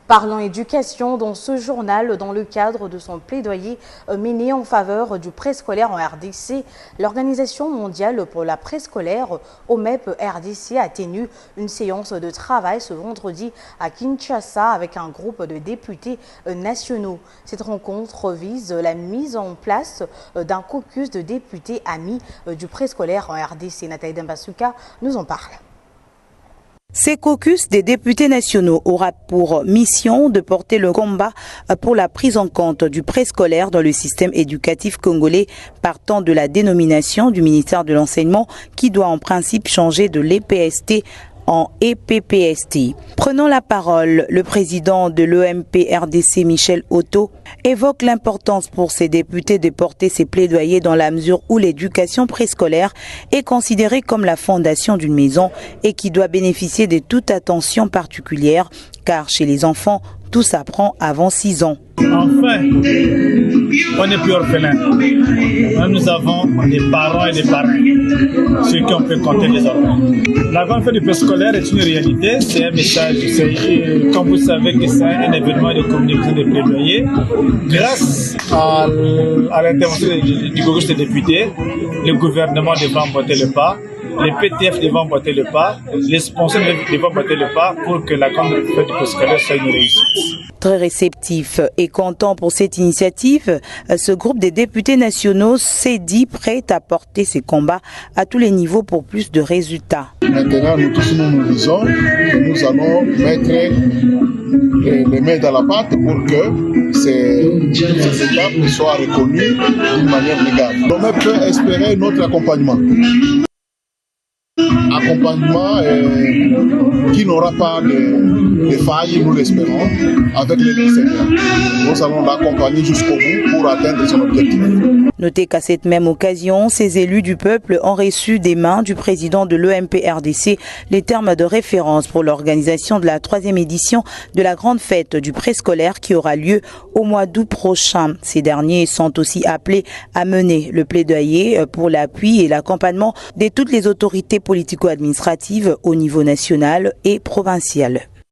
Parlons éducation dans ce journal dans le cadre de son plaidoyer mené en faveur du préscolaire en RDC. L'Organisation mondiale pour la préscolaire OMEP RDC a tenu une séance de travail ce vendredi à Kinshasa avec un groupe de députés nationaux. Cette rencontre vise la mise en place d'un caucus de députés amis du préscolaire en RDC. Nathalie Dambasuka nous en parle. Ces caucus des députés nationaux aura pour mission de porter le combat pour la prise en compte du préscolaire dans le système éducatif congolais, partant de la dénomination du ministère de l'Enseignement qui doit en principe changer de l'EPST en EPPST. Prenant la parole, le président de l'OMP RDC, Michel Otto, évoque l'importance pour ces députés de porter ces plaidoyers dans la mesure où l'éducation préscolaire est considérée comme la fondation d'une maison et qui doit bénéficier de toute attention particulière, car chez les enfants, tout s'apprend avant 6 ans. Enfin, on n'est plus orphelin. Nous avons des parents et des parents, ceux qui on peut compter désormais. La grande fête du préscolaire est une réalité, c'est un message. Comme vous savez que c'est un événement de communication de plaidoyer. Grâce à l'intervention du caucus des députés, le gouvernement devra emboîter le pas. Les PTF devront emboîter le pas, les sponsors devront emboîter le pas pour que la grande fête du préscolaire soit une réussite. Très réceptif et content pour cette initiative, ce groupe des députés nationaux s'est dit prêt à porter ses combats à tous les niveaux pour plus de résultats. Maintenant, nous tous nous disons que nous allons mettre les mains dans la pâte pour que ces étapes soient reconnues d'une manière légale. On peut espérer notre accompagnement. Accompagnement qui n'aura pas de failles, nous l'espérons, avec les Seigneur. Nous allons l'accompagner jusqu'au bout pour atteindre son objectif. Notez qu'à cette même occasion, ces élus du peuple ont reçu des mains du président de l'OMP RDC les termes de référence pour l'organisation de la 3e édition de la grande fête du préscolaire qui aura lieu au mois d'août prochain. Ces derniers sont aussi appelés à mener le plaidoyer pour l'appui et l'accompagnement de toutes les autorités politico-administratives au niveau national et provincial.